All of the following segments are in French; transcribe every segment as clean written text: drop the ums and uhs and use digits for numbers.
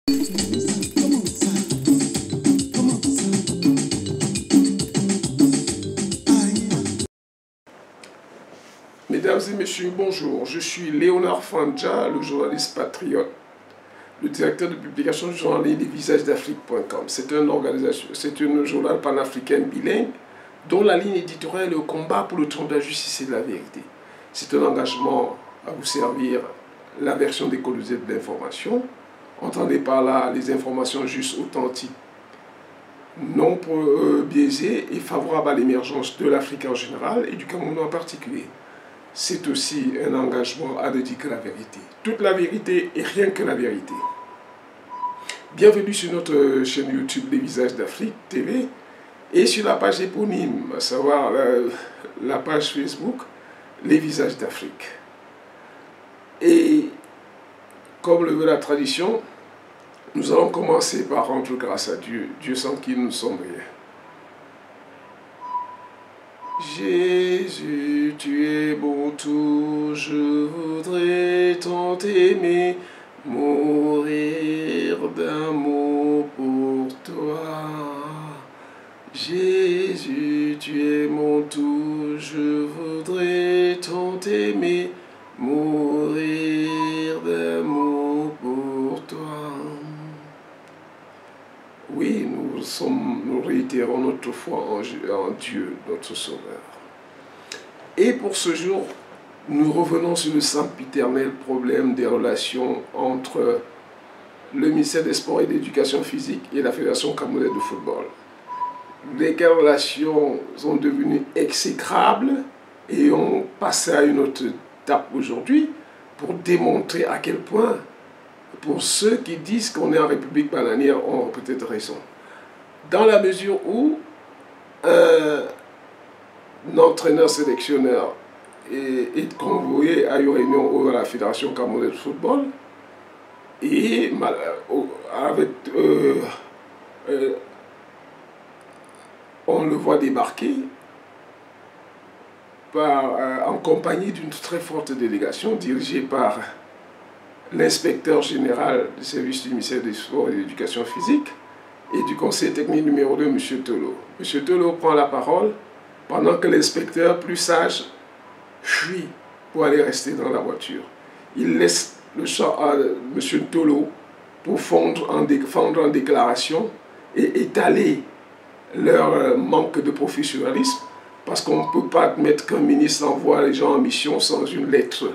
Mesdames et messieurs, bonjour. Je suis Léonard Fandja, le journaliste patriote, le directeur de publication du journal lesvisagesdafrique.com. C'est un journal panafricain bilingue dont la ligne éditoriale est le combat pour le trône de la justice et de la vérité. C'est un engagement à vous servir la version décolonisée de l'information. Entendez par là les informations justes, authentiques, non biaisées et favorables à l'émergence de l'Afrique en général et du Cameroun en particulier. C'est aussi un engagement à ne dire que la vérité. Toute la vérité et rien que la vérité. Bienvenue sur notre chaîne YouTube Les Visages d'Afrique TV et sur la page éponyme, à savoir la page Facebook Les Visages d'Afrique. Et comme le veut la tradition, nous allons commencer par rendre grâce à Dieu, Dieu sans qui nous ne sommes rien. Jésus, tu es bon tout, je voudrais tant t'aimer, mourir d'amour pour toi. Jésus, tu es mon tout, je voudrais tant t'aimer, mourir d'amour pour toi. Oui, nous réitérons notre foi en Dieu, notre Sauveur. Et pour ce jour, nous revenons sur le sempiternel problème des relations entre le ministère des Sports et de l'Éducation physique et la Fédération camerounaise de football. Lesquelles relations sont devenues exécrables et ont passé à une autre étape aujourd'hui pour démontrer à quel point, pour ceux qui disent qu'on est en République bananière, ont peut-être raison. Dans la mesure où un entraîneur-sélectionneur est convoyé à une réunion à la Fédération camerounaise de football et on le voit débarquer en compagnie d'une très forte délégation dirigée par l'inspecteur général du service du ministère des Sports et de l'Éducation physique et du conseil technique numéro 2, M. Tolo. M. Tolo prend la parole pendant que l'inspecteur, plus sage, fuit pour aller rester dans la voiture. Il laisse le champ à M. Tolo pour fondre en déclaration et étaler leur manque de professionnalisme parce qu'on ne peut pas admettre qu'un ministre envoie les gens en mission sans une lettre.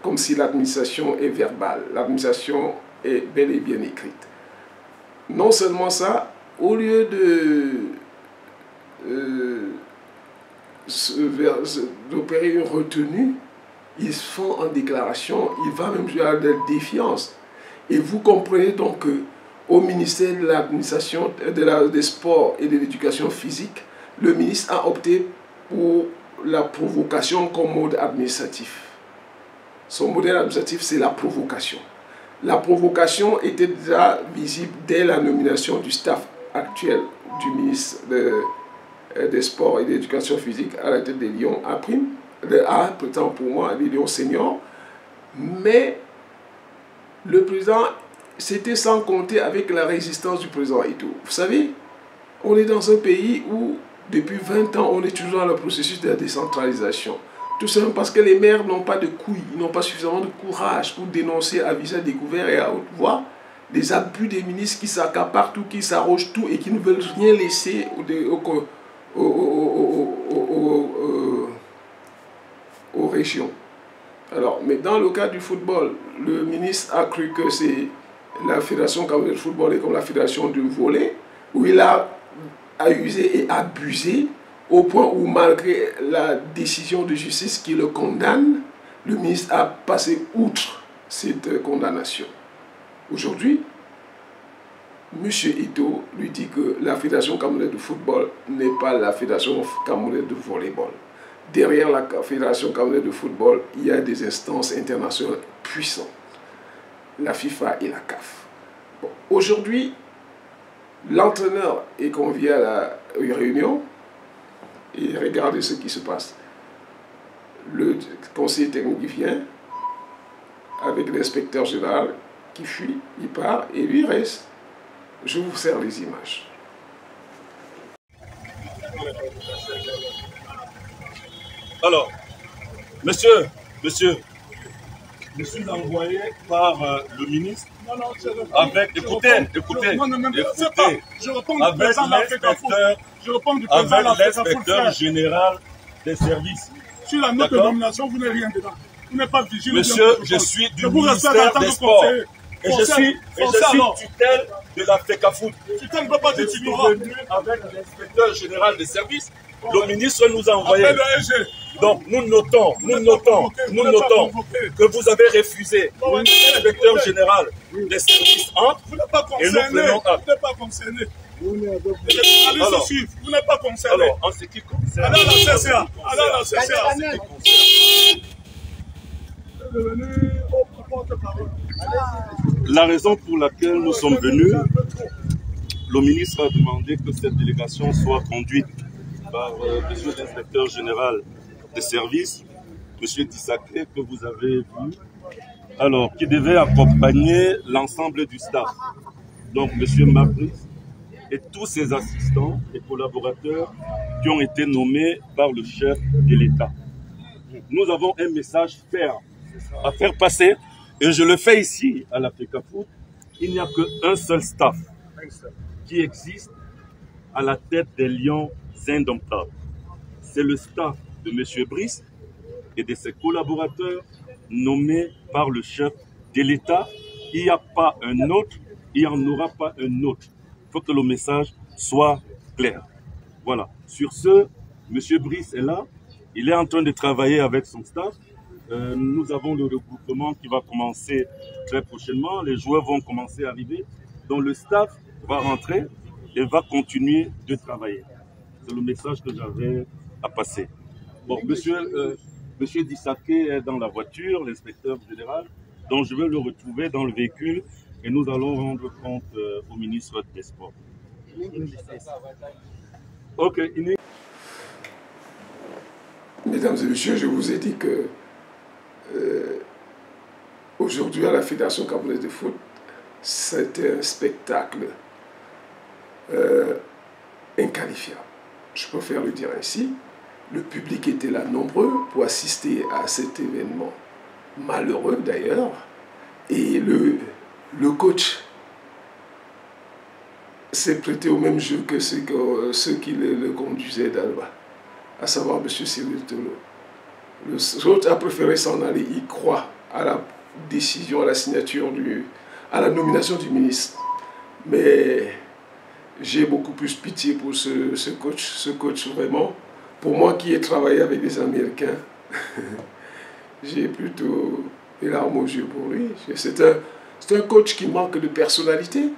Comme si l'administration est verbale. L'administration est bel et bien écrite. Non seulement ça, au lieu d'opérer une retenue, ils font en déclaration, il va même jouer à la défiance. Et vous comprenez donc qu'au ministère de l'administration, des sports et de l'éducation physique, le ministre a opté pour la provocation comme mode administratif. Son modèle administratif, c'est la provocation. La provocation était déjà visible dès la nomination du staff actuel du ministre des Sports et de l'Éducation physique à la tête des Lions A prime, pourtant pour moi, les Lions seniors. Mais le président, c'était sans compter avec la résistance du président Ito. Vous savez, on est dans un pays où, depuis 20 ans, on est toujours dans le processus de la décentralisation. Tout simplement parce que les maires n'ont pas de couilles, ils n'ont pas suffisamment de courage pour dénoncer à visage découvert et à haute voix les abus des ministres qui s'accaparent tout, qui s'arrogent tout et qui ne veulent rien laisser aux régions. Alors, mais dans le cas du football, le ministre a cru que c'est la Fédération camerounaise de football et comme la Fédération du volley, où il a usé et abusé au point où, malgré la décision de justice qui le condamne, le ministre a passé outre cette condamnation. Aujourd'hui, M. Ito lui dit que la Fédération camerounaise de football n'est pas la Fédération camerounaise de volleyball. Derrière la Fédération camerounaise de football, il y a des instances internationales puissantes. La FIFA et la CAF. Bon, aujourd'hui, l'entraîneur est convié à la réunion. Et regardez ce qui se passe. Le conseiller technique vient avec l'inspecteur général qui fuit, il part et lui reste. Je vous sers les images. Alors, monsieur, je suis envoyé par le ministre avec, écoutez, avec l'inspecteur général des services. Sur la note de nomination, vous n'avez rien dedans. Vous n'êtes pas vigile. Monsieur, je suis du ministère des Sports. Et je suis tutelle de la FECAFOOT. Je suis venu avec l'inspecteur général des services. Le ministre nous a envoyé. Donc nous notons que vous avez refusé l'inspecteur général des services entre et nous prenons acte. Vous n'êtes pas concerné. Allez suivre. Vous n'êtes pas concerné. Alors, en ce qui concerne... Allez à la CCA. Allez à la CCA. La raison pour laquelle nous sommes venus, le ministre a demandé que cette délégation soit conduite par monsieur l'inspecteur général des services, monsieur Dissaké, que vous avez vu, alors qui devait accompagner l'ensemble du staff. Donc monsieur Mabrice et tous ses assistants et collaborateurs qui ont été nommés par le chef de l'État. Nous avons un message ferme à faire passer, et je le fais ici à la FECAFOOT. Il n'y a qu'un seul staff qui existe à la tête des Lions indomptables. C'est le staff de M. Brice et de ses collaborateurs nommés par le chef de l'État. Il n'y a pas un autre, il n'y en aura pas un autre. Il faut que le message soit clair. Voilà. Sur ce, M. Brice est là. Il est en train de travailler avec son staff. Nous avons le regroupement qui va commencer très prochainement. Les joueurs vont commencer à arriver. Donc le staff va rentrer et va continuer de travailler. C'est le message que j'avais à passer. Bon, monsieur Dissaké est dans la voiture, l'inspecteur général. Donc je vais le retrouver dans le véhicule et nous allons rendre compte au ministre des Sports. Ok. Mesdames et messieurs, je vous ai dit que aujourd'hui à la Fédération camerounaise de foot, c'était un spectacle inqualifiable. Je préfère le dire ainsi. Le public était là nombreux pour assister à cet événement malheureux d'ailleurs. Et le coach s'est prêté au même jeu que ceux qui le conduisaient d'Alba, à savoir M. Cyril Tolo. Le coach a préféré s'en aller. Il croit à la décision, à la signature, à la nomination du ministre. Mais j'ai beaucoup plus pitié pour ce coach vraiment. Pour moi qui ai travaillé avec des Américains, j'ai plutôt les larmes aux yeux pour lui. C'est un coach qui manque de personnalité.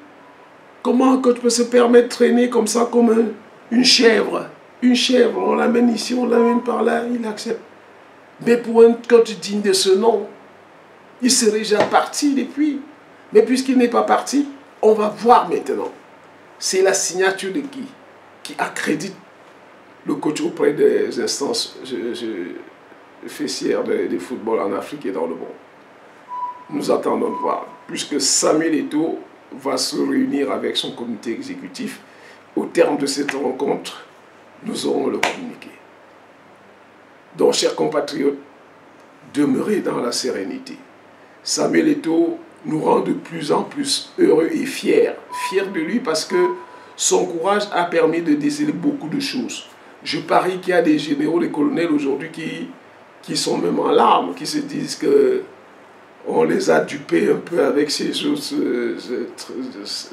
Comment un coach peut se permettre de traîner comme ça, comme une chèvre? Une chèvre, on l'amène ici, on l'amène par là, il accepte. Mais pour un coach digne de ce nom, il serait déjà parti depuis. Mais puisqu'il n'est pas parti, on va voir maintenant. C'est la signature de qui accrédite le coach auprès des instances fessières de football en Afrique et dans le monde. Nous attendons de voir, puisque Samuel Eto'o va se réunir avec son comité exécutif. Au terme de cette rencontre, nous aurons le communiqué. Donc, chers compatriotes, demeurez dans la sérénité. Samuel Eto'o nous rend de plus en plus heureux et fiers. Fiers de lui parce que son courage a permis de déceler beaucoup de choses. Je parie qu'il y a des généraux, des colonels aujourd'hui qui sont même en larmes, qui se disent qu'on les a dupés un peu avec ces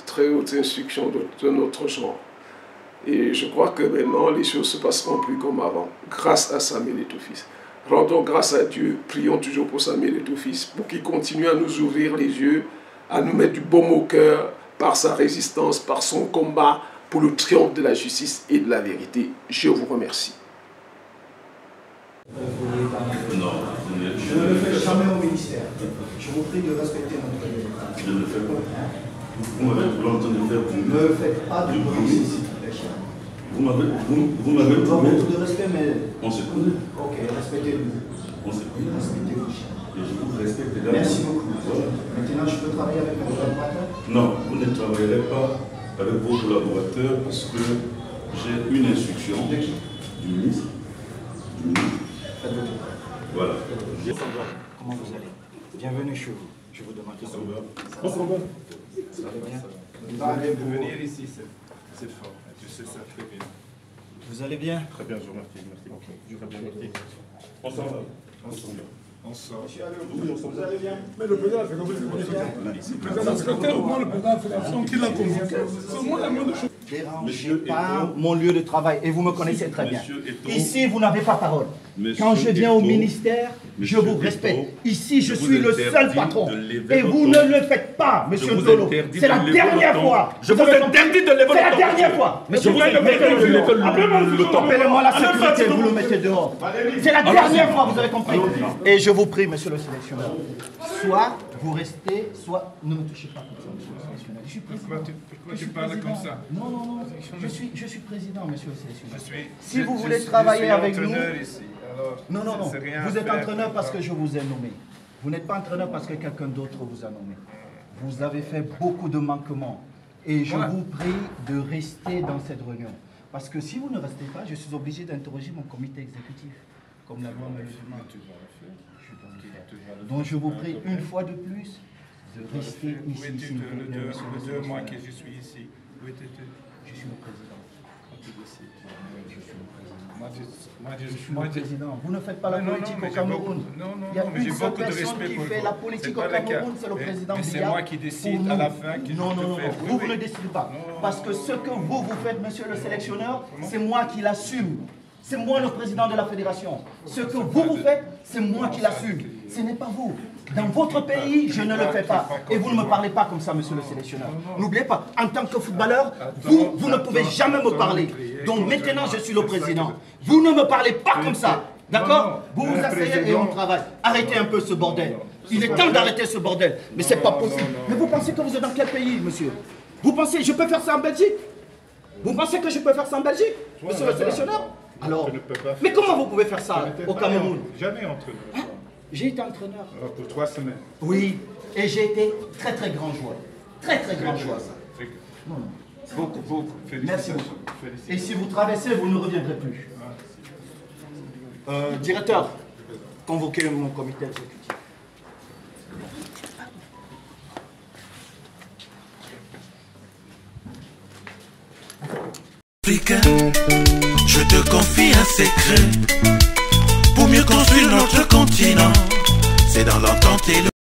très hautes instructions de notre genre. Et je crois que maintenant, les choses se passeront plus comme avant, grâce à Samuel Eto'o fils. Rendons grâce à Dieu, prions toujours pour Samuel Eto'o fils, pour qu'il continue à nous ouvrir les yeux, à nous mettre du baume au cœur, par sa résistance, par son combat, pour le triomphe de la justice et de la vérité. Je vous remercie. Non, je ne le fais jamais au ministère. Je vous prie de respecter notre règle. Je ne le fais pas. Vous m'avez l'entendre de faire. Ne me faites pas de bruit, s'il vous plaît. Vous m'avez beaucoup de respect, mais... On se connaît. Ok, respectez-vous. On se connaît. Respectez-vous. Et je vous respecte également. Merci beaucoup. Maintenant, je peux travailler avec mes collaborateurs? Non, vous ne travaillerez pas avec vos collaborateurs parce que j'ai une instruction De qui? du ministre. Faites votre travail. Voilà. Comment vous allez? Bienvenue chez vous. Je vous demande. Ça va? Vous allez bien? De venir ici, c'est fort. Je sais ça très bien. Vous allez bien? Très bien, je vous remercie. Merci beaucoup. Très bien, merci. On s'en va. On sort. Vous allez bien? Mais le président, c'est comme le secrétaire, au moins le président de la fédération qui l'a convoqué. C'est au moins la moindre chose. Dérangez pas mon lieu de travail et vous me connaissez très bien. Monsieur Eto'o. Ici, vous n'avez pas parole. Monsieur Quand je viens au Eto'o. ministère, je Monsieur vous Eto'o. respecte. Ici, je Je suis vous le seul interdis patron. de lever Et vous votre ne le faites pas, monsieur vous Dolo. interdis C'est de la lever dernière votre fois. Je vous interdis de lever C'est la votre dernière fois. Monsieur, vous Appelez-moi la sécurité, vous le mettez dehors. C'est la dernière fois, vous avez compris. Et je vous prie, monsieur le sélectionneur, soit vous restez, soit ne me touchez pas comme ça, monsieur le sélectionneur. Je suis président. Pourquoi tu parles comme ça? Non, non, non. Je suis président, monsieur le sélectionneur. Si Je vous suis- voulez je travailler suis avec nous. entraîneur ici, alors Non, non, non. c'est rien Vous à êtes faire. entraîneur parce que je vous ai nommé. Vous n'êtes pas entraîneur parce que quelqu'un d'autre vous a nommé. Vous avez fait beaucoup de manquements. Et je vous prie de rester dans cette réunion. Parce que si vous ne restez pas, je suis obligé d'interroger mon comité exécutif. Comme la loi me le demande. Je dois le faire. Donc je vous prie une fois de plus de rester Où ici. es-tu s'il vous plaît, le monsieur le 2 mois sélectionneur. que je suis ici? Où étais-tu? Je suis le président. Je suis le président. Moi, Je suis le président. Vous ne faites pas la politique au Cameroun. Il y a mais j'ai une seule beaucoup de personne respect qui pour fait vous. la politique C'est au pas le cas. Cameroun, c'est le Mais- président mais c'est Biya. moi qui décide Pour à la nous. fin que je Non, peux non, non, faire. vous, Oui, ne oui. décidez pas. Non, Parce que ce que vous faites, monsieur le sélectionneur, c'est moi qui l'assume. C'est moi le président de la fédération. Ce que vous faites, c'est moi qui l'assume. Ce n'est pas vous. Dans votre pays, je ne le fais pas. Et vous ne me parlez pas comme ça, monsieur le sélectionneur. N'oubliez pas, en tant que footballeur, vous ne pouvez jamais me parler. Donc maintenant, je suis le président. Vous ne me parlez pas comme ça. D'accord? Vous vous asseyez et on travaille. Arrêtez un peu ce bordel. Il est temps d'arrêter ce bordel. Mais c'est pas possible. Mais vous pensez que vous êtes dans quel pays, monsieur? Vous pensez, je peux faire ça en Belgique? Vous pensez que je peux faire ça en Belgique, monsieur le sélectionneur? Alors, Je ne peux pas mais comment vous pouvez faire ça au Cameroun? Jamais entraîneur. Hein? J'ai été entraîneur. Pour 3 semaines. Oui, et j'ai été très très grand joueur. Très très grand joueur. Non, non. Beaucoup, beaucoup. Merci beaucoup. Félicitations. Et si vous traversez, vous ne reviendrez plus. Directeur, convoquez mon comité exécutif. Africain, je te confie un secret. Pour mieux construire notre continent, c'est dans l'entente et le